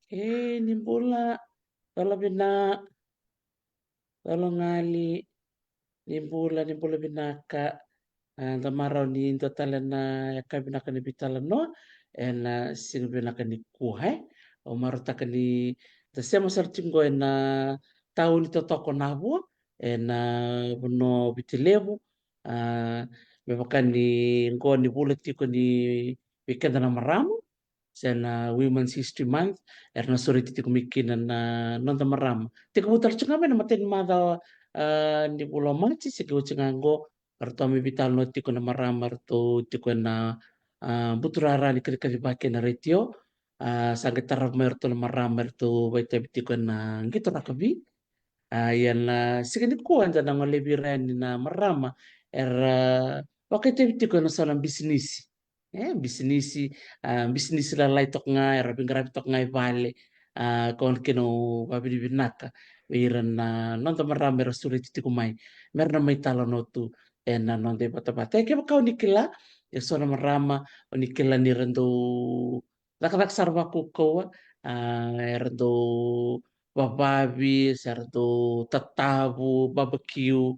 Nimbula, tolo bina, tolo ngali, nimbula binaka, tamarau ni into talena yaka binaka ni bitala no, na sing binaka ni kuhai, o marutaka ni tasema sartingo na tau ni totoko nabu, na buno bitilebu, bebaka ni ngo ni bula tiko ni weekend na maramu, sana Women's History Month, erna sore titi kumikina na nonta marama. Tika butar chunga na maten mada ni pulau machi sike uchangango arto mi vital no tiko na marama arto tiko na buturara ni kari kari bake na retio sangat taraf merto na marama arto baita tiko na ngito rakabi. Yan sike ni kuan na ngalebiran na marama era wakete tiko na salam bisnis. Bisnis bisnis la lai tok ngai rabi ngarabi tok ngai vale kon keno babi binaka iran na non to marame rasuri titiku mai merna mai talo notu na non de bata bata ke kau nikila ya sona marama nikila ni rendo dak sarwa ku ko rendo bababi serdo tatabu barbecue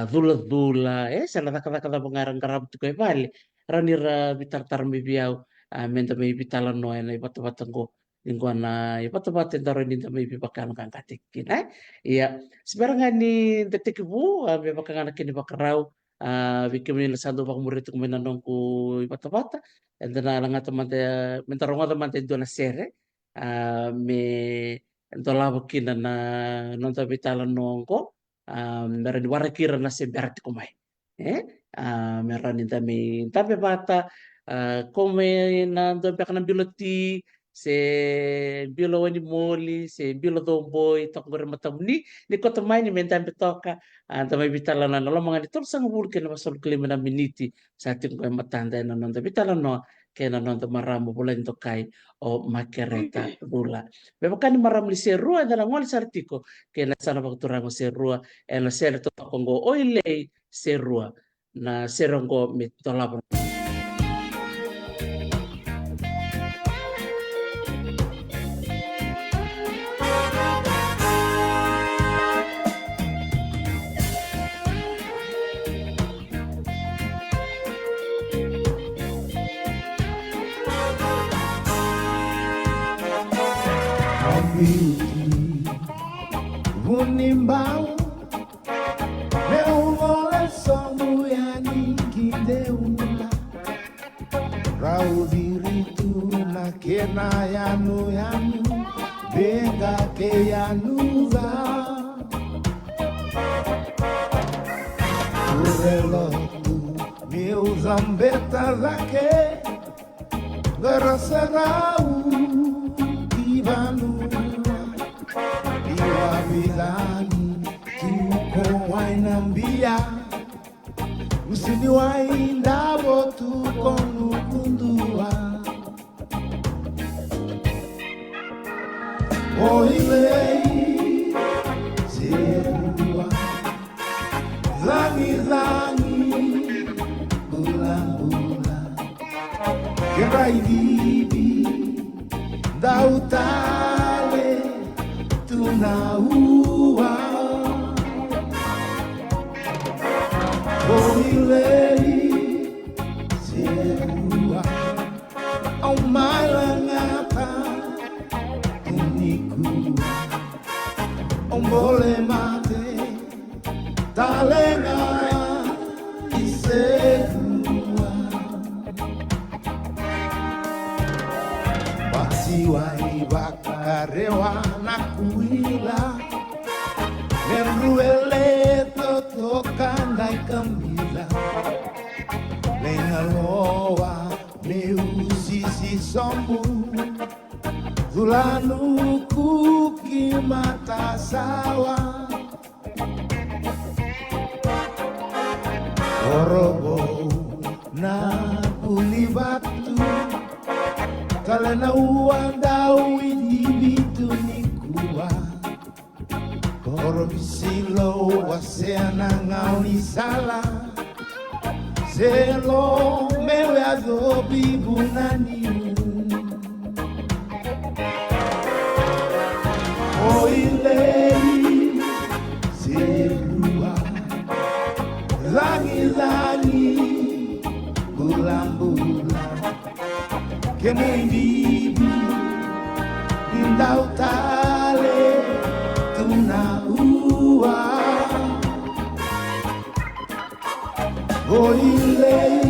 dula dula sala dak bangarang garab tu kai vale ranira bitar bibiau menta may bitalan no na ibat-batan ko lingkuan na ibat-batan daro ni may bibakang kang katikin iya sebenarnya nga ni detik bu may bakang anak kini bakarau bikin nila sando bak murid ko menanong ko ibat-bata and then lang teman mentarong teman do na sere me entola bakin na nonta bitalan nongko meron warakira na se berti kumai eh meron ni tapi bata come nando pe kana biloti se bilo wani moli se bilo do boy tok gore matamni ni ko tamay ni mentan betoka tamay bitala na lo mga nito sang burke na masol klima na miniti sa ating ko matanda na nando bitala no kaya na nando maramo bulan to kay o makereta bula bebo kan maram li serua na ngol sa artiko kaya na sana pagturango serua na sel to kongo oile serua na serongo mitolabon. Unimbao meu vole songo yani kideuna raudiritu na kena yanu benga ke yanuza urelotu meu zambeta zake garasarau divanu bilani tuko wainambia usini waindabo tuko nukundua oilei zerua zangi bula bula keraibibi dautale tunaua oilei zerua au malangata unikua ombole mate talenga iserua basiwa ibakarewa na kuila Meruele totokanda ikamila Lengaloa neusisi sombu Zulanu kuki mata sawa Orobo na ulibatu Kalena uandau individu nikuwa Koro bisilo waseana ngauni sala Zelo mewe adobi bunani Oilei serua langi bulan-bulan kemudibi indau tale tuna ua Oilei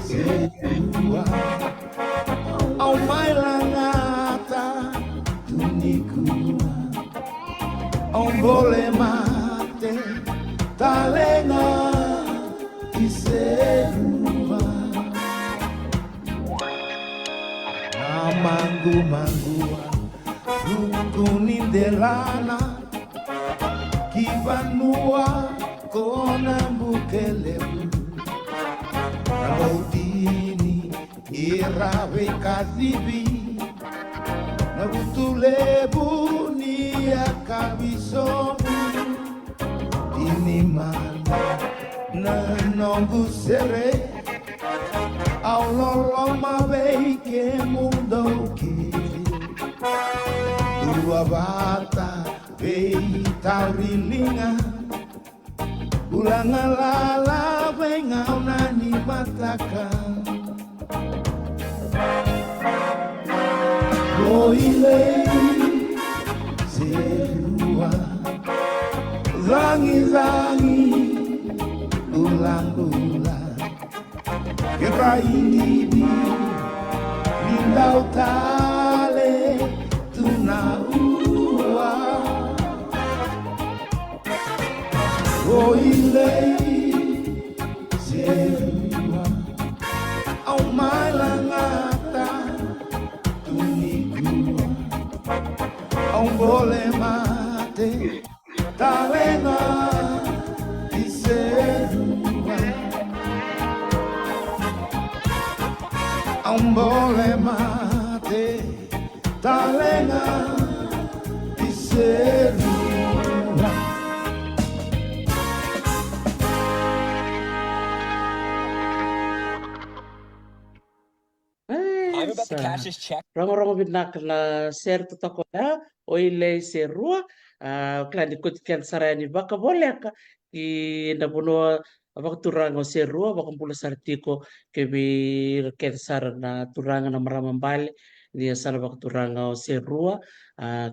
serua au mai langata tunikua au bole mate talenga iserua manggu-manggua rukunindelana kivanua kona mukelebu Nautini irawe kazibi Nabutulebu ni akabisomu Dini mana nanongu sere Aulolo mabeike mundo kiri Dua bata vei taurilinga Ulang alala bengau nani matakan Oilei serua Zangi-zangi Ulang-ulang Kepaini Lindau tale Tuna ua Oilei serua Au mai langata tunikua Au bole mate talenga iserua Au bole mate talenga iserua Rongo-rongo binakala certo toko ya oile serua klani kutikan sarani baka boleka i nabuno abak turango serua baka pula sartiko kebi ken sarana turanga na maramambale dia sana baka turango serua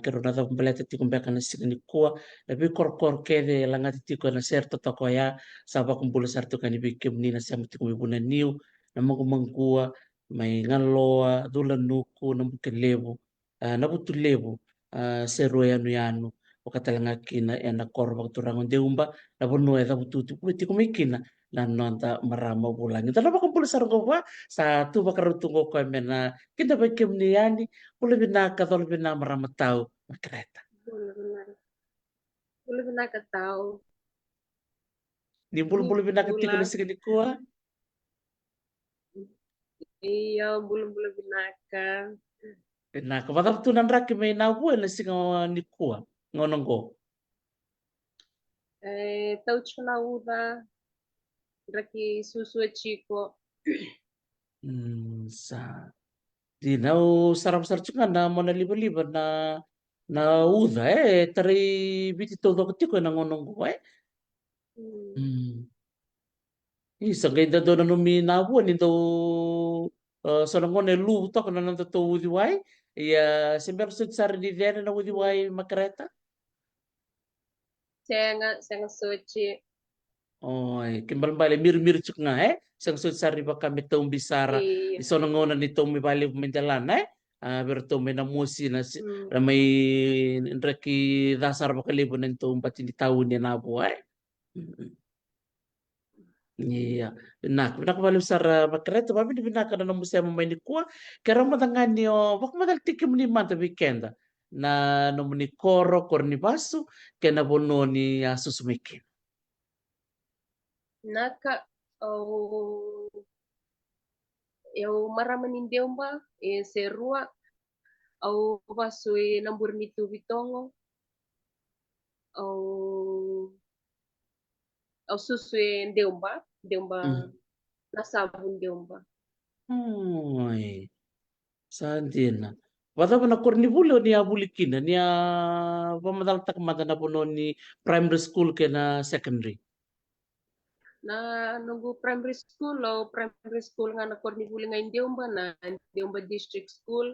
kero na tapu belete tiko mbeka na sikani kuwa tapi kor kede langati tiko na certo toko ya sabak pula sartiko ni bikim nina siya tiko bibuna niu na mangku mai ngaloa dula nuku na lebu na butu lebu seru yanu yanu o katalanga kina na korba turango deumba na bono e da butu tu kuiti kumikina na nonta marama bulangi tala ba kumpul sargo ba sa tu ba karutungo ko mena kita ba kemni yani pula bina ka tol bina marama tau makreta Benar-benar. Boleh benar ke tahu. ni bulu bina ka tiko na Bulan. sigani kuwa Iya, belum binaka. na ka ba tu nan raki mai na bu na singa ni kuwa ngonongo Tahu cuna uda. Raki susu chico. sa di nau sarap-sarap juga na mona liba-liba na uda tari biti todo ketiko na ngonong ko Isa ganda do na numi na buwan ito sa ngone lu to kana nang to udi wai ya sember sud sar di dere na udi wai makareta Saya suci. Oy, kimbal bale mir cuk nga sang sud sar di baka metong bisara Iya. iso na ngona nito mi bale menjalan berto me na musi na may reki dasar baka libo nito pati di tahun ni na buai Iya, nah, pinakabalim sa makreto, mami di pinaka na musema may ni kuwa, kaya matangan niyo, bak madal tikim ni manta weekend, na nomuni koro, kornibasu, kaya nabono ni susumikin. Naka, eu maramanindeu ba, serua, au basui nambur nitu bitongo, au susui deumba, nasabun deumba. Oy, sandina. Wata na korni bulo ni abulikina ni pamadal tak mata na puno ni primary school ke na secondary. Na nunggu primary school nga na korni buli nga Indiumba district school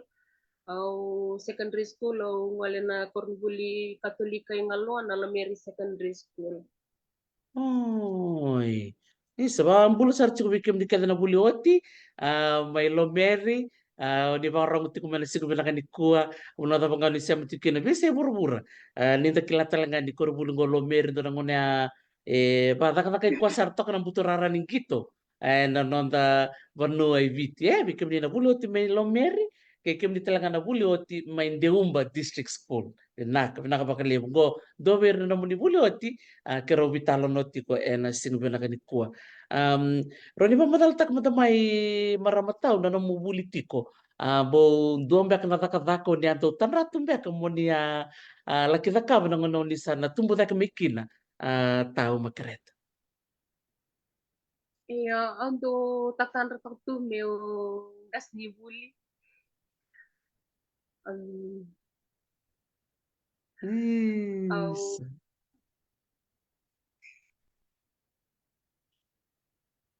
au secondary school au ngale na korni buli Katolika nga loa na Lameri secondary school. Oi. Isa ba ang bulo sar chiku bikim di kada na buli oti may lomeri di ba orang uti kumana siku bila kan ikua una da bangani siam tikina bise burbura ninda kilata langa di kor bulu ngo lomeri do ngona ba da kada kai kuasar tok na buturara ning gitu na nonda vanu ai viti bikim di na buli oti may lomeri kay kim di talanga na buli oti may Ndeumba district school nak bakal go do ber na muni buli oti kero vitalo noti ko ena sinu bena kani kua roni ba madal tak mata mai maramatau na mo bulitiko bo dombe kana taka ni anto tanra tumbe ka monia laki taka na ngono ni sana tumbu taka mikina tau makreta. Iya, ando tatanra tu meu gas ni buli. Au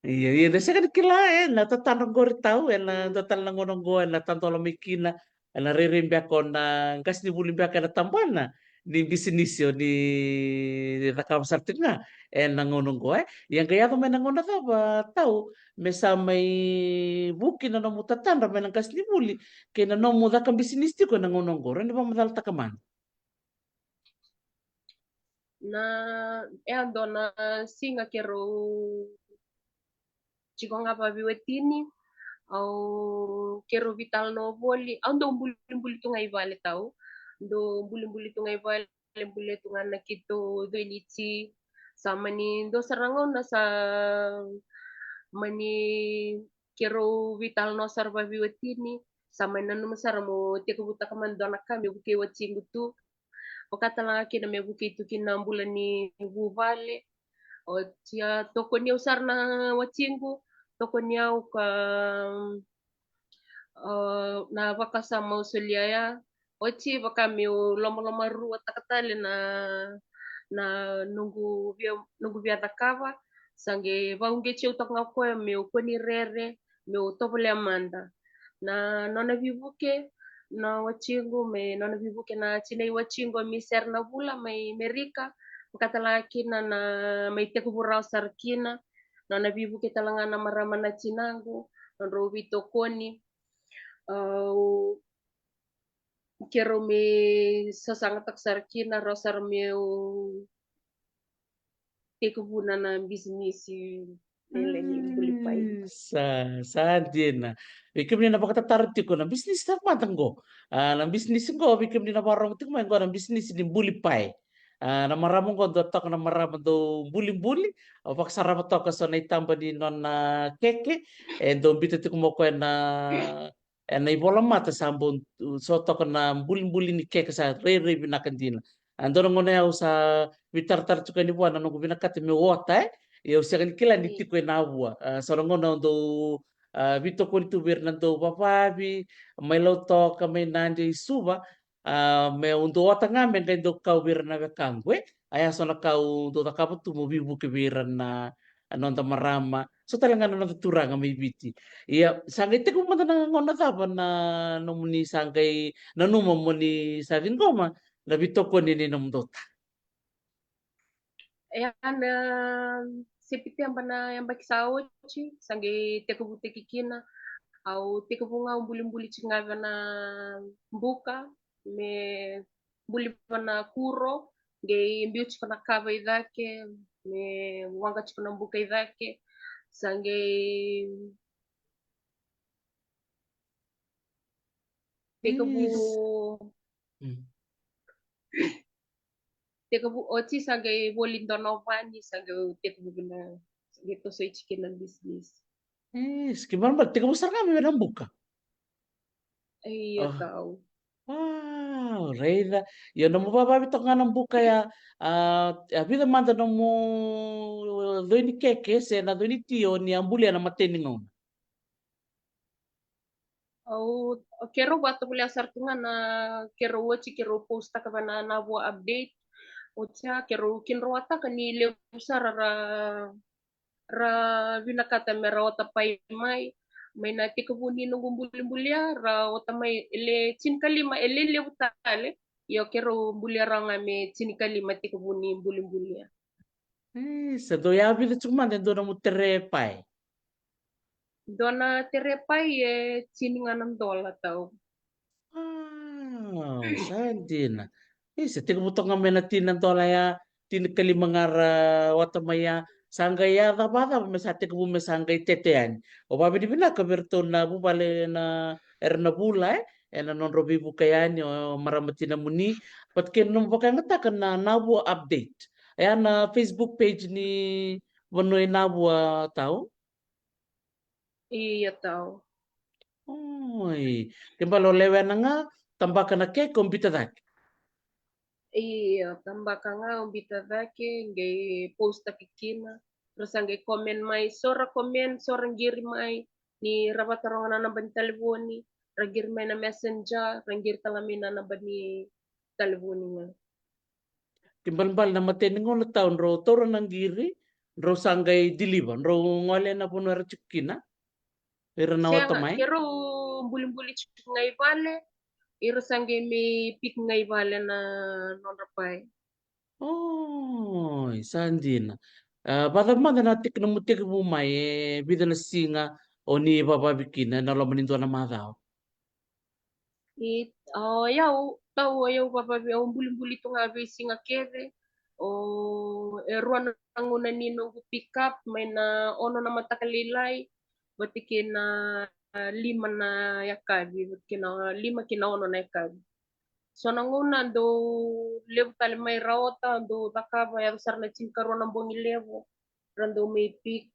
Iya, iya, nasa kan kila na tatanong gori tau na total na ngonong go na tanto mikina na ririmbe ako na gas ni bulimbe ka na tambana ni bisinisyo ni rakam sartin nga na ngonong go yang kaya to may nangonong ta ba tau mesa may buki na namu tatanda may nang gas ni buli kaya na nomu da kang bisinisyo ko na ngonong go rin ba madal takaman. na ando na singa kero chikonga pa biwetini au kero vital no voli ando mbuli tu ngai vale tau do mbuli tu ngai vale mbuli tu ngana kito do inichi sama ni do sarangon na sa mani kero vital no sarva biwetini sama nanu masara mo teko buta kamandona kami buke wachingu tu wakata lang kina me buke tu kina bulan ni vale o tia toko ni usar na wachingu toko niau ka na wakasa mausolia ya ochi baka meu loma rua takatale na nunggu via takava sange vaunge cheu tak ngako meu koni rere meu topole amanda na nona vivuke na wachingu me nona vivuke na chinei wachingu mi ser na vula mai merika makatalakina na mai teku burau sarkina nona vivuke talanga na marama na chinangu nonro vitokoni kero me sasangatak sarkina rosar meu tekubuna na bisnis nila ni bulipai. Sa Diena. Bikim ni napakatatarot ko na business na matanggo. Na business ko bikim ni naparang tik man ko na business ni bulipay. Na maramong ko dotok na maramong do buli-buli. O paksara to ka so na itamba ni non na keke. Do bitu mo ko na ibola mata sambon so to na buli-buli ni keke sa re binakandina. Ando ngone au sa bitar-tar tuka ni buana no binakat mi wota eu sekan kila ni tiko na bua sorongo na do vito ko tu bir na do papabi may loto ka may nandi suba me undo ota nga men do kau bir na kangwe aya so na kau do takapo tu mo bibu ke biran na anon marama so talaga na naturang may biti iya sangay tiko mo na ngona tapa na nomuni sangay na numo mo ni sabin ko ma na vito ko ni nom dota. Ayan na sipit yang bana yang baki sawo chi sange tekubuti kikina au tekubunga umbuli chingaga na mbuka me mbuli pana kuro ge mbiu chikana kava idhake me wanga chikana mbuka idhake sange tekubu tekubu ochi sange volindonovani sange tekubu na gitu so chicken business. Gimana ba? Tiga besar kami memang buka. Iya Oh, tahu. wow, Reida. Ya nomu baba bito nga nang buka ya. Bito manda nomu doini keke se na doini tio ni ambuli na mateni ngom. Oh, kero batu boleh asar tunga na kero wachi kero posta ka na bo update ocha kero kin rota ka ni le usara ra vinakata mera ota pai mai na tikabuni nungu mbuli ra ota mai ele chin kalima ele le utale yo kero mbulia ranga me chin kalima tikabuni mbuli. Sa do ya vida cuma den do na mutere pai. Dona terepai e chin nganam dola tau. Sandina. Sa tika butong nga mena tinan tola ya tin kalimangara wata maya sangga ya da bada mesa tika bu mesangga tetean. O babi di bina kaberto na bu bale na erna bula ena non robi bu kayani o maramatina muni pat ken num boka ngata kana nabu update. Aya na Facebook page ni Vanoy Nabu tau. Iya tau. Oi, timbalo lewen nga tambakan na ke komputer dak. Iya, tambah kanga umbita dake ngai posta kikina. Terus ngai komen mai sora komen sora ngiri mai ni rabat orang na ban telefoni, ragir mai na messenger, ragir talamina na bani telefoni nga. Timbal-bal na matening na taon ro toro nang giri ro sanggay diliban ro ngole na puno chukina pero na Siya wata nga, mai. kero bulim-buli ngai vale, iro sangai mi pik ngai vale na non rapay. Oh, sandina. Pada mana na tik na mutik mo mai bida na singa o ni baba bikina na lo manindo na madao. Ayaw, tau ayaw papabi, ang bulim-buli to nga besi nga keve, o eruan ang una ninong pick up, may na ono na matakalilay, bati kina lima na yakabi, bati kina lima kina ono na yakabi. So nanguna do levo tali may raota, do takaba, ayaw sar na chingkaroon ng bongi levo, rando may pick.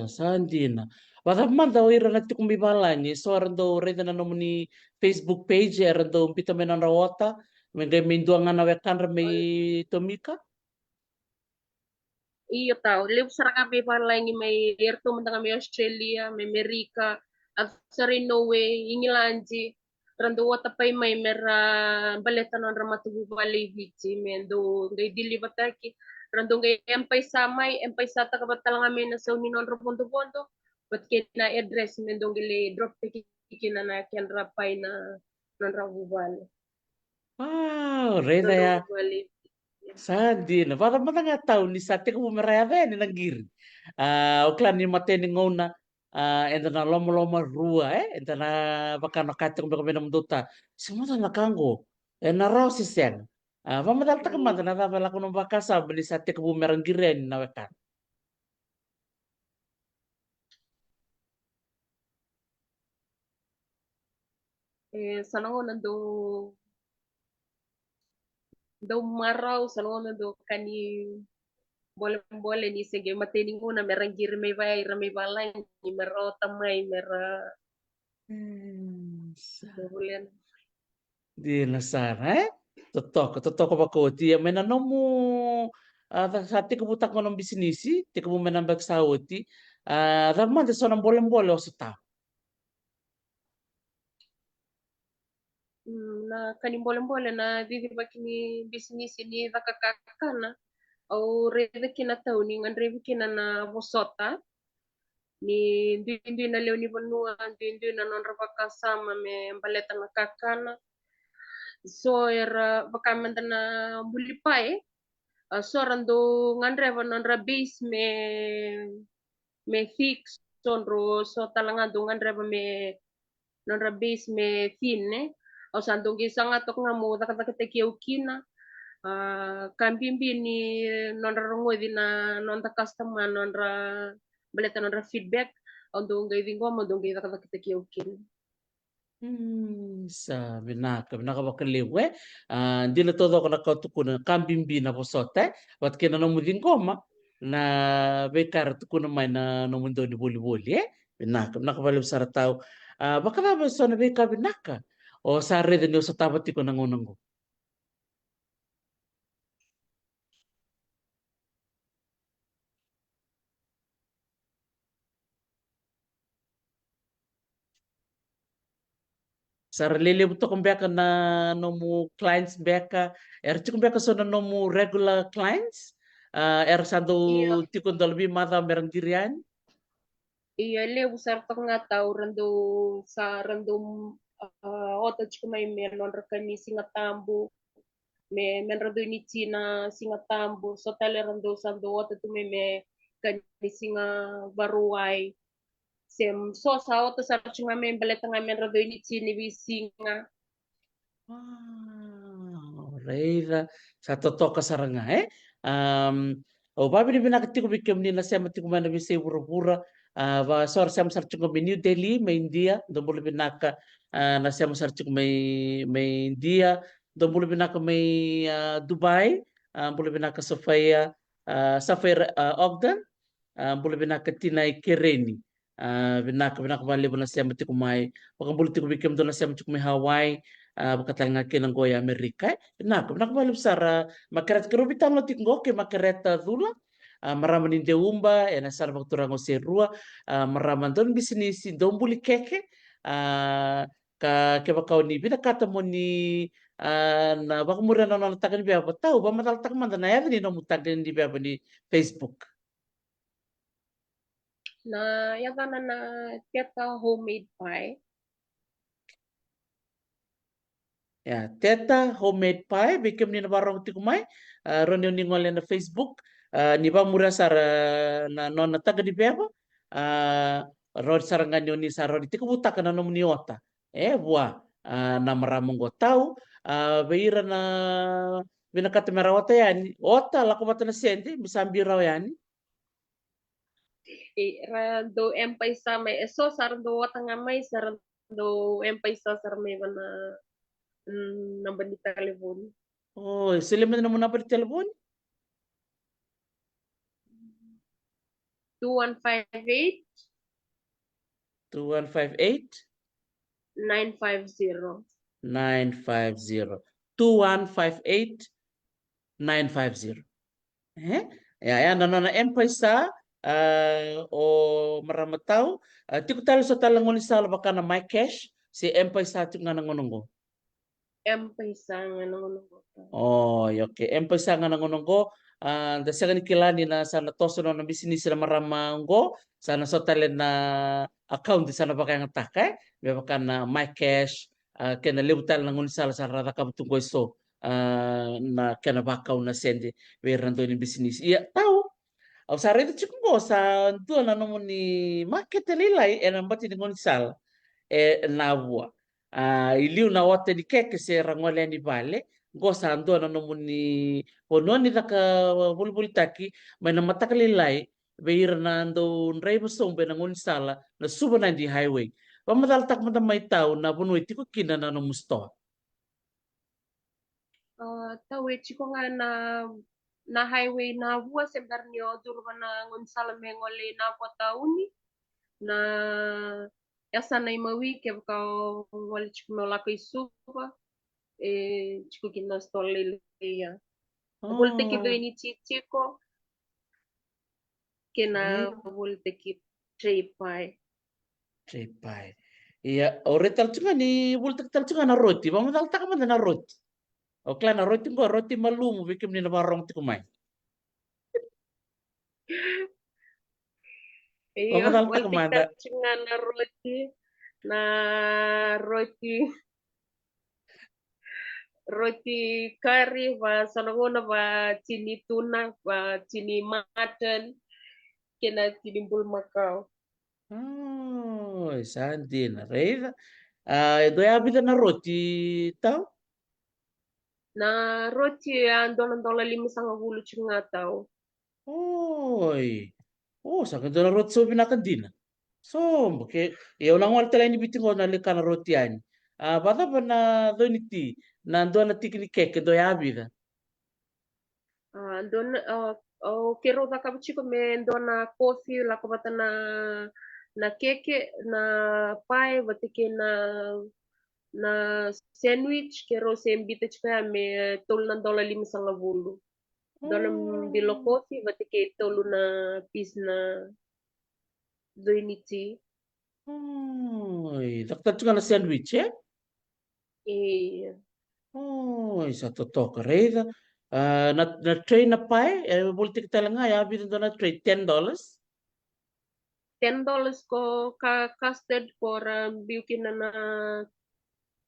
Sandina. Pada mana o ira na tik kumbibalani so arando reda na nomo ni Facebook page arando pita menan rawata. Mengay minduangan na wekan may tomika. Iyo tau, live sa kami parang may yerto man kami Australia, may Amerika, at sa rin Norway, Inglanji, rando wata pay may mera baleta non ramatubu balay vici, mendo ngay dili bataki, rando ngay empay sa takabatalang kami na sa uninon rapondo-pondo, but kina address mendo gili drop kina na kyan rapay na non rabubal. Reda Non ya. rabubal. Sadina, para mana nga tao ni sa tika bumeraya ni nagir. O klan ni mateni ngona enda na loma rua enda na baka nakati kung baka duta. Semua na kango. Na raw si sen. Mamadal ta kamanta na tabala ko ng baka sa bali sa tika bumerang giren na wekan. Sana ko nandong daw maraw sa lona do kani boleh ni sige matening una merang giri may bay ramay balay ni mero tamay mera bulan Di nasara totoo ba ko ti menanomu sa tika butak ko ng bisinisi tika mo menambag sa uti ramman de sonang boleh o sa na kani boleh na didi ba kini bisnis ini nakakakana au rede kina tau ni ngan rede kina na bosota ni ndi na leo ni banua ndi na non rabaka sama me baleta na kakana so era bakamanda na bulipai so rando ngandreva non rabis me fix sonro so talanga dungan reba me non rabis me finne o sandong isang atok nga mo dakatakate kiukina kambimbi ni non rango di na non ta customer non ra baleta non ra feedback o dong gay dingo mo dong gay dakatakate kiukina. Sabi na kabakaliwe. Hindi na todo ako nakautukunan kambimbi na posote. Wat kina namudin koma na bekar tukunan may na namundo ni buli-buli nakabaliw sa tao. Baka naman so na beka binaka. O sa rin nyo sa tabat ko nangunang ko. saralele butok beka na nomu clients beka erchuk beka so na nomu regular clients er sando Iya, tikon dolbi mata merang dirian. iya le usar tengah tahu random ota chiku mai non rekani singa tambu men rando ini Cina singa tambu so tale rando sando ota tu me kani singa baruai sem so sa ota sar chunga me bele tengah men rando ini Cina bi singa Reira satu toka saranga o babi ni bina katiku bikem ni nasi amati kumana bisi pura-pura va sor sam sar chunga New Delhi mai India dombolo binaka nasi am sar chunga mai India dombolo binaka mai Dubai bolo binaka Sofia Safir Ogden bolo binaka Tinai Kereni binaka bali bona nasi amati kumai wakang bolo tiku bikem do nasi amati kumai Hawaii bakatal nga kinang goya Amerika nak balip sara makaret kerubitan lo tinggo ke makaret dula maraman inde umba ena sar bakturang serua maraman don bisnis dombuli keke ka bakau ni bina kata mo ni na baka mura na nalatagan ni biaba tau ba mataltak man na ya ni no mutagan ni biaba ni Facebook na yagana na teta homemade pie ya teta homemade pie bikem ni na barong tikumai ron ni ngole na Facebook ni ba mura sar na non na taga di beba rod sarangan ni sar rod tiku buta kana nom ni ota bua na maramong go tau beira na bina kata merawata yani ota lako bata na sente bisa ambiraw yani rando empaisa may eso sarando watanga may sarando empaisa sar may wana number ni telepon oh sila man na muna pa di telepon 2158 2158 950 950 2158 950 ya na empesa o maramatau tiku talo sa talangon sa baka na my cash si empesa tiku nga nangonongo empaisa nga nung oh okay empesa nga nangonongo da sa kilani na sana toso na bisnis na maramango sana sa talen na account di sana baka nga takay baka na my cash kena libutal nangon sa rata kabutungko so na kena bakaw na sende werando ni bisnis iya tahu au sarete chikungo sa ntua na nomo ni market lilai e na mbati ni ngonisal na bua iliu na wate di keke se rangole ni vale go sa ntua na nomo ni pononi taka bulbul taki mai na mataka lilai beira na ando nrai basong be na ngonisala na suba na di highway pamadal tak mata mai tau na bunu itiko kina na no musto tawe chiko nga na highway na bua sebenarnya durba na ngunsala mengole na po tauni na yasa na imawi ke kau wale chiko me lako isupa chiko kina stole ya volte ki do oh ini chichiko kena eh volte ki tray pie Cepai. Iya, ore tal cunga ni bultak tal cunga na roti. Ba tal tak man na roti. O kla na roti ngo roti malumu bikim ni na barong ti kumai. Ba iyo tal tak volte man ki da. cunga na roti roti curry và sanagona và chini tuna và chini mutton kena chini bul macau Oh, santi na reda. Do ya bida na roti tau. na roti ang dola 550 nga tao Oi. Oh, sa do na roti so binakan din. So, ke ya ulang wal tala ni bitingo na le kana roti ani. Bata pa na do ni ti. Na do na tikini keke do ya bida. don kero da kapchiko me dona coffee la kabata na keke na pie batike na sandwich kero se mbita chika me tol na dola 550 dola bilo Oh. coffee batike tolu na piece na doiniti Oi, daktar juga na sandwich ya? E Oh, isa totoo reida. Na train na pai, boleh kita lengah ya, bitin na train $10. $10 ko ka custard for biukin na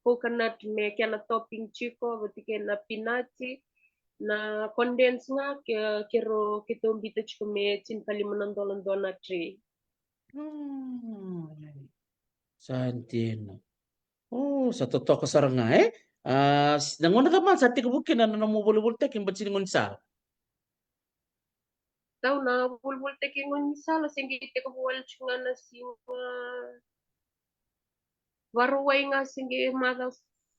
coconut me kena topping chiko berarti kena pinachi na condense nga kero kito bita chiko me chin kali manandolon dona tray. Hmm, Santino. Oh, sa totoo ka saranga eh. Nanguna ka man sa tikubukin na namubulubul tek yung batsin ngun sa. Tau na bulbul teki ngun sala singgi te ko buwal chunga na singa waruway nga singgi mata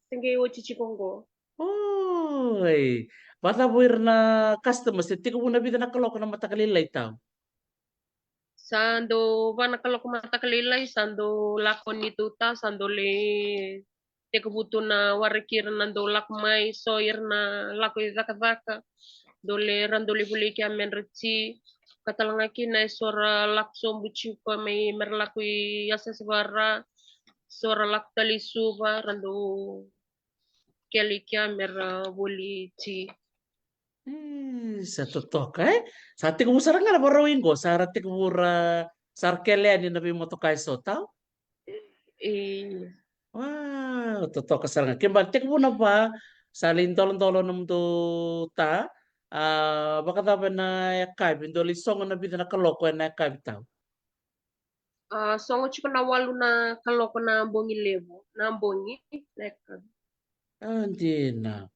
singgi ochi chikongo. Oh, bata buir na customers, tikubu na bida na kaloko na matakalilay tao. Sando vana kalau mata kalilay sando lakon itu ta sando le te kebutu na warakir nando lakmai soir na lako zaka dole randole bule ki amen reci katalangaki na sora lakso buci ko mai merlakui yasa sebara sora laktali suba rando keli ki amer buli ci. Sa totoo ka eh. Sa tikubu sarang nga na barawin ko, sa tikubu sa arkelean yung nabi mo to kay so tao. Eh, Wow, totoo ka sarang. Kimbal, tikubu na ba sa lintolon-tolon naman to ta, baka dapat na yakay, bindoli song na bida na kaloko na yakay tao. songo chiko na walu na kaloko na bongi levo na bongi leka. Hindi na.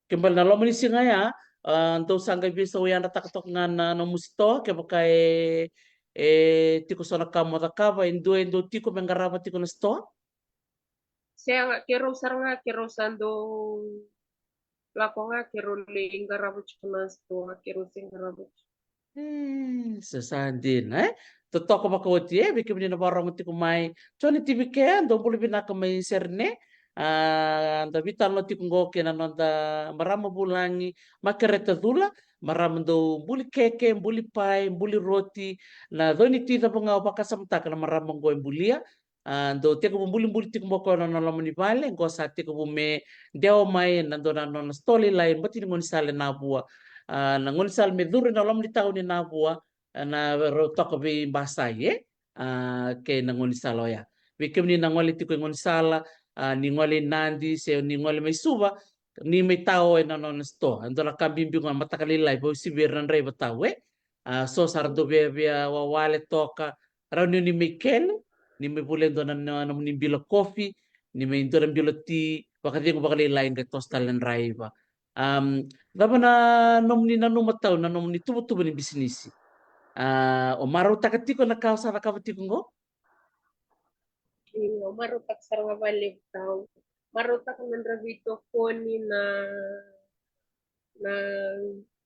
Kimbal na lomo ni singa ya, anto sanggay bisa uyan na takatok nga na musto, kaya baka tiko so nakamota ka ba, indo tiko mengarama tiko na sto? Saya nggak kero sarang nggak kero sando lako nggak kero lingga rabut cunas tuh kero sing rabut. Sasandin, eh? Totoo ba kawati eh? Bikim ni nabarang ti kumay. So ni tibi kaya, do puli binaka may serne. Da bitan lo ti kungoke na nonda marama bulangi makareta dula. Marama do buli keke, buli pai, buli roti. Na do ni tita pa nga upakasamtak na marama ngoy bulia. Do teko buli ti kumboko na nalaman ni bale. Ngo sa teko bume deo may nando na nona stoli lain. Bati ni ngon sale na buwa. Nangun sal me duri na lam di tao ni na buwa na rotok bi basaye ke nangun saloya bikim ni nangoli ti ko ngun sala ni ngoli nandi se ni ngoli may suba ni may tao e nanon sto ando la kambing bingon matakalilay bo si birran rey batawe so sardo be be wawale toka raw ni Mikel ni may bulendo na ni bilo coffee ni may indo ng bilo tea baka di ko bakalilain ka tostal and raiba dapat na nom ni nanu matau na nom ni tubo ni bisnis. O maro takatiko na kao sa nakapatiko ngo? Iyo marutak sarang nggak balik tahu. Marutak mendrabito koni na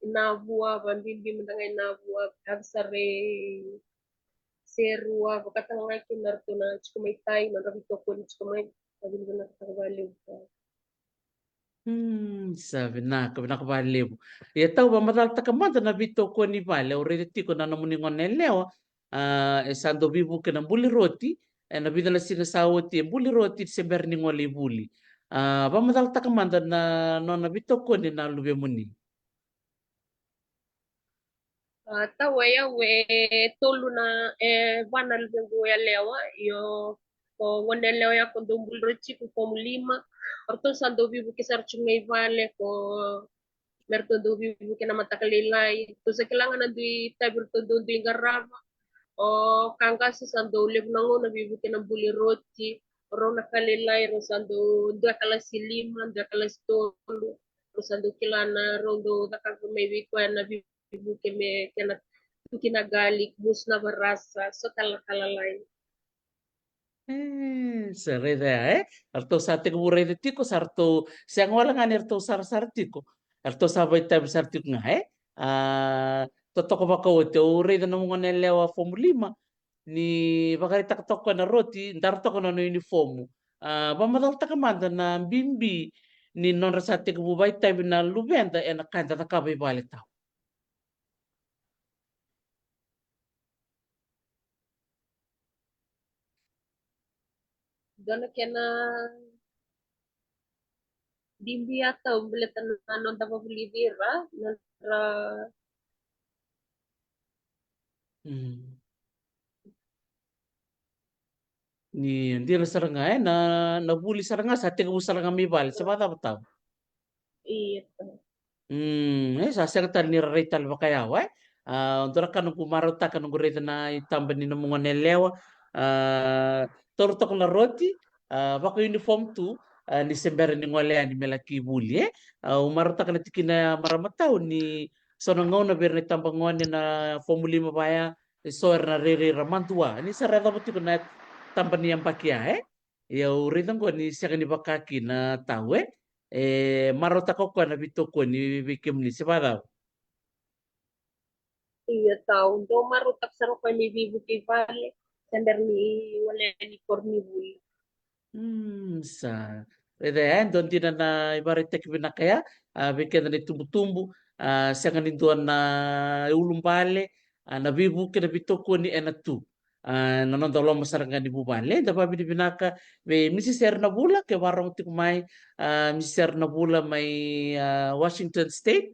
inabua bambimbi mendangai inabua agsare serua bakatang ngai kinarto na chikumay tay mendrabito koni chikumay pagin na balik tahu. Sabi na, kami nakabaliw. Ya tau ba madal takamanta na bito ko ni bale, already tiko na namuningon na leo, esando bibu ke na buli roti, na bida na sinasawa ti buli roti se berni ngoli buli. Ba madal takamanta na no na bito ko ni na lube muni. Tahu ya we tolu na wanal bengu ya lewa yo ko wonde lewa ya ko dombul reci ko lima orto sando bibu kisar chungay vale ko merto do bibu kina matakalilay to sa kailangan na dui tabir to do dui garama o kangka sa sando lib nango na bibu kina buli roti ro nakalilay ro sando dua kalas lima dua kalas tolu ro sando kilana rondo dakang may wiko na bibu kime kina kinagalik bus na barasa so talakalalay. Sareda arto sa te bure de tiko sarto siang wala nga nerto sar tiko arto sabay tab sar tiko nga totoko ba ko te ure de namo nga lewa form 5 ni bakari tak toko na roti ndar toko na no uniform ba madal takamanda na bimbi ni non rasa tiko bubay tab na lubenda e na kanta takabay balita. Doon na kaya na Dimbi atau boleh tanah non tanpa beli bira, nara Hmm. Ni dia na saranga na nabuli saranga sa tiga saranga mi bal. Siapa tahu tahu. iya. Sasang tal ni rita al bakayawa. Untuk kan nung kumarota kan nung rita na itamba ni nung mga nelewa. Tortok na roti. Baka uniform tu. Ni sembere ni ngole ni melaki buli. Umarota kan tiki na maramatao ni sonangaw na bir ni tambangwan ni na formuli mabaya. Soer na riri ramantua. Ni sarada mo tiko na tamba ni yang pakia. Ya uritan ko ni siya ni bakaki na tahu. Marota ko na bito ko ni bikim ni sipada. Iya tahu, do marutak sarap ni bibu kay vale, sandar ni wala ni kornibul. Sa. Don tina na ibarat na kaya, bikin na tumbu-tumbu, siya nga ninduan na ulum bale, nabibu kina bito ko ni enatu. Nanondolo masarang nga ni bubale, dapat binaka, may misiser na bula, kaya warang tikmay, misiser na bula may Washington State,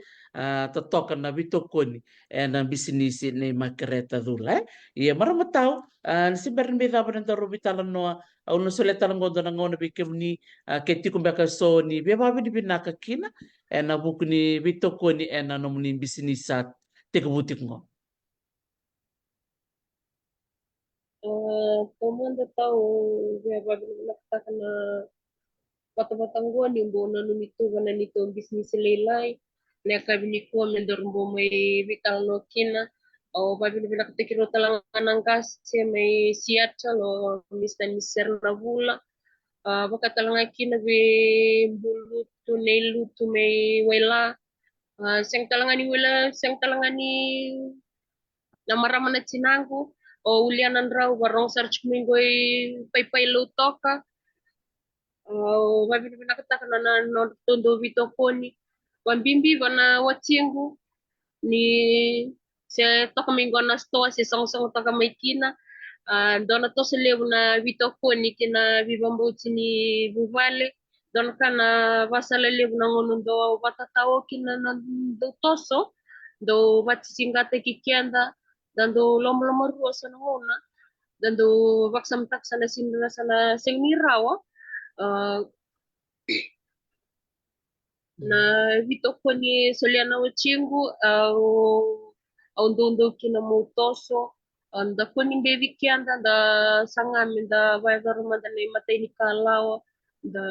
totokan na bito ko ni, ang bisinisi ni makareta dula. Iya, maramataw, si Bernbe dapat ng tarubitalan no, au no sole tala ngodo na ngona bikem ni keti kumbeka so ni be babi di binaka kina ena buku ni bitoko ni ena no ni bisini sat te butik ngo. Tomando tahu, ya babi nakita na bata-batang gua ni bona numito na nito bisnis lelai, na kabi ni ko mendor mbo may bitang no kina, o babi ni pinakatikiro talangan ng kasi may siat lo mista ni ser na bula. Baka talanga kina be bulu tu nelu tu may wala. Siyang talanga ni wala, siyang talanga ni namaraman at sinangko. O ulianan raw, warong search kumingoy pay lutoka. Babi ni pinakita na no tondo vito poni. Wambimbi wana wachingu ni se toka mingo na stoa se song toka may kina. Dona to se levo na vito poni kina vivambo chini buvale. Dona kana vasala levo na ngono do watatao kina na do toso. Do vatsingate kikianda. Dando lomo ruoso na ngona. Dando vaksam taksa na sinra sana sengmirawa. Na vito ko ni Soliana Wachingu au ndondo kina mutoso anda ko ni baby kianda da sangami da vaivar manda ni matay ni kalawa da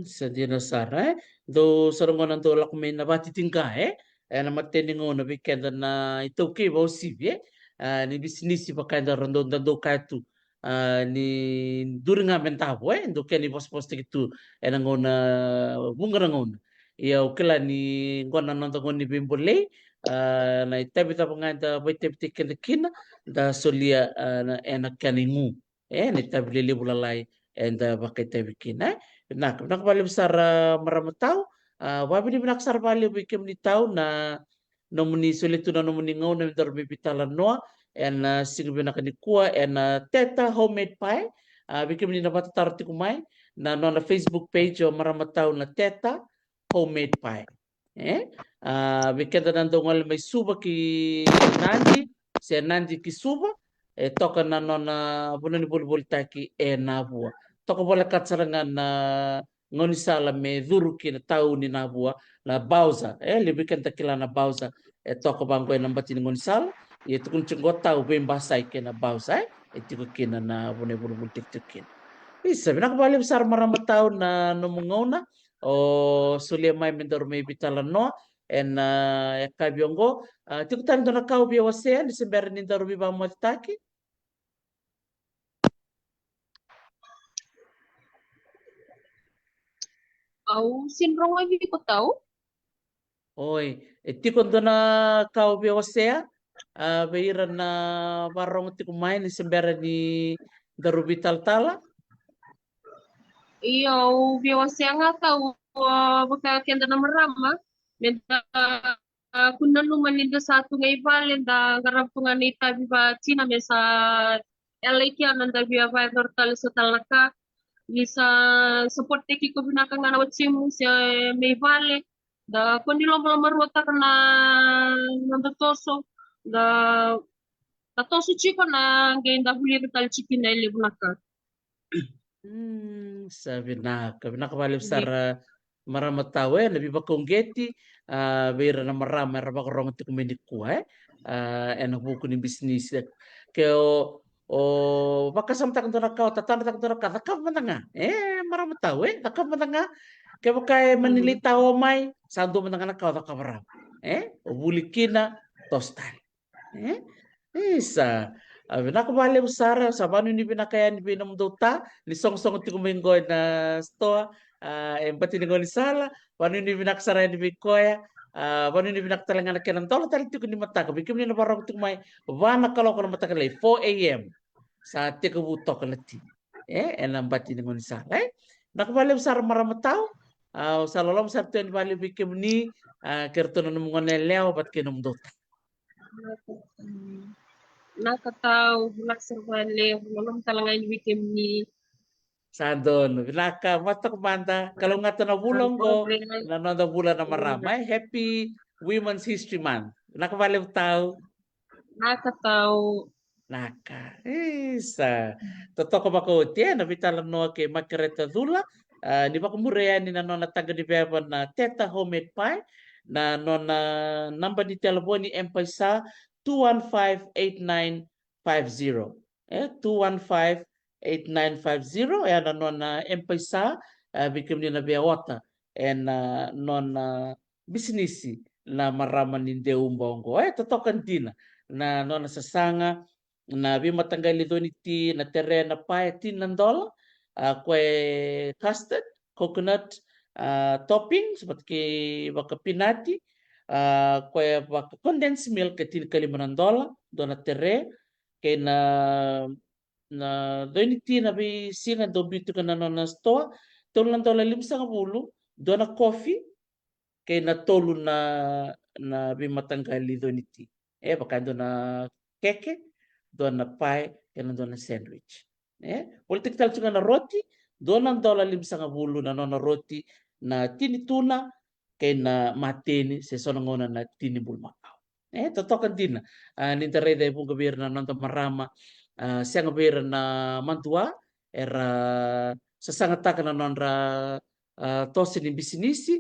Sa dia na sara do sarangon do lak may nabati tingka na magteningo na bikenda na ito ke ba usibye ni bisnisi pa kanda rondo do katu ni duringa mentabo do ke ni bos gitu na ngona bunga ngona ya ukela ni ngona nando ngoni bimbole na itabi ta panganda boite tiken kina da solia na enak kaningu ni tabi lili bulalai enda bakai tabi kina nak bali besar maramatau wabi ni binaksar bali bikim ni tau na nomuni sulitu na nomuni ngau na midar bibitalan noa en sing binak ni kuah en teta homemade pie bikim ni nabat tar tikumai na no na Facebook page o maramatau na teta homemade pie bikin nando ngol may suba ki nandi si nandi ki suba toka na no na bulan ni bulbul taki nabua toko bola katsarangan na ngoni sala me dhuruki na tau ni nabua na bauza lebih kan takila na bauza toko bangko na mbati ni ngoni sala itu kun cenggo tau bembasai ke na bauza itu kina na bune bulbul tik tikin bisa binak balik besar maramat tau na nomongona o sulia mai mendor me bitala no en kabiongo tikutan do na kau bia wasea di sember ni daru biba mo taki au sinrong lagi ko tahu. Oi, tikon do na kau bia wasea beira na barong tiku mai ni sember ni daru bital tala Iya, biasa nga tahu baka kenda na marama. Nenda kunan luman ninda sa atong ibalin da garab ko nga ni tabi ba China me sa ela ikia nanda via vai vertal sa talaka isa support teki ko binakang na watsimu sa may vale da kundi lo marwata na nanda toso da tatoso chiko na genda huli vital chiki na ile bunaka Sabi na, nakabalik sa maramatawe, nabi bakonggeti, bera na marama, rabakarong ti kumini kuha, ena buku ni bisnis. Kaya, baka samta kanto na kao, tatanda kanto na kao, takap matanga, maramatawe, takap matanga, kaya baka manilitaw may, sando matanga na kao, takap maram. Ubulikina, tostan. Isa. Nakabali usara sa banu ni binakaya ni binam dota ni song ti kumingoy na stoa empati ni goni sala banu ni binaksara ni bikoya banu ni binaktalangan na kenan tolo tali ti ni mata ka bikim ni na barang ti mai wana kalau kono mata kale 4 a.m. sa ti ko butok na ti enam bati ni goni sala nakabali usara maramatao sa lolom sa ti ni bali bikim ni kertono mo ngoneleo bat kinum dota nakataw bulak servale lolom talangan wikim ni Sandon, Vilaka, matok banda. Kalau nga na bulong ko, nanonood bulan na maramay. Happy Women's History Month. Nakabaliw tao. nakataw Naka. Isa. Totoo ko ba ko tiyan, nabitalan no kay Makareta Dula. Di ba kumureyan ni nanon na taga di Bebon na Teta Homemade Pie na non na number di telefon ni Empisa 215-8950. 215-8950. Ayan na non na Empisa bikim ni na Biawata and non bisnisi na maraman ni Deumbongo. Totoo kan din na non nasasanga na bi matanggal ito niti na terena pa $10 kwe custard coconut topping seperti baka pinati kwe baka condensed milk tin $5 do na tere kay na do niti na bi singa do bitu kana na store $10 limsang bulu do na coffee kay na tolu na bi matanggal ito niti baka do na keke doon na pie, kaya doon na sandwich. Politik tal juga na roti, doon ang $5 bulo na na roti na tinituna kay na matini sa sonangona na tinibul Macau. Totokan din na. Nintare dahil pong gabir na nonton marama siya gabir na mantua era sa sangata na non ra tosin ni bisinisi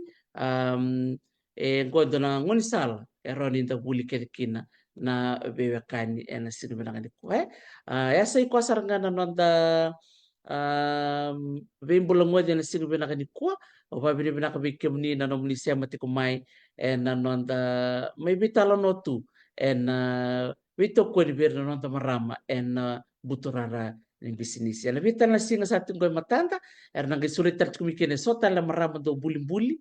godo na ngunisal eron ninta buli kina na bewekani ena sinubinangan ni ko yasa ikwasar nga na nonda bimbulang mo na sinubinangan ni ko o pabili binakabikim ni na nomni siya mati kumay na nonda may bitalo no tu en wito ko ni bir na nonda marama en buturara ng bisnis yan bitan na singa sa ating koy matanda nang sulit tat kumikin so tala marama do bulim-buli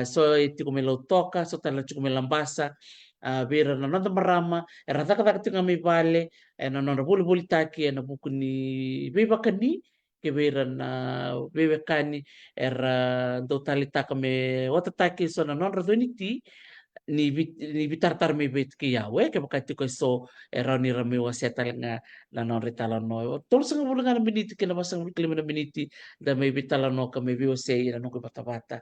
so iti kumilaw toka so tala kumilambasa bira na nonda marama era taka tinga may vale na nonda buli taki na buku ni beba kani ke bira na beba kani era do talita kame wata taki so na nonda do niti ni bitar may bit ki yawe ke bakati ko so era ni rami waseta nga na non ritala no tol sa bulan nga miniti kinabasang klima na miniti da may bitala no kame biwase na no ko bata-bata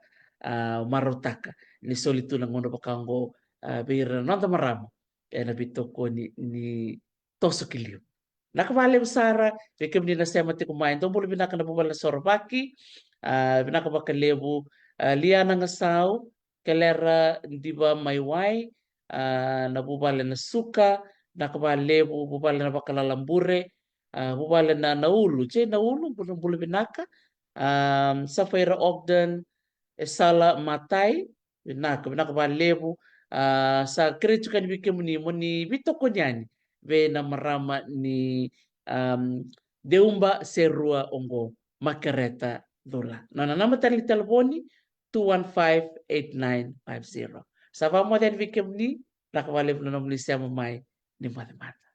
marutaka ni solito ng ngono bakango bira nonta maramo na bito ko ni toso kilio nakabali Sara bikim ni nasya mati kumain to bulu binaka na bubala sorbaki binaka bakalebu liana nga sao kelera di ba mayway na bubala na suka nakabalebu bubala na bakalalambure bubala na naulu naulu bulu binaka Safaira Ogden Esala Matay binaka balebu sa kretu kan bikin muni bito ko niyan be na marama ni Deumba Serua Ongo Makareta Dola. Nama tali telefoni 215-8950. Sa pamo din bikin ni nakawalip na nomli siya mamay ni Matemata.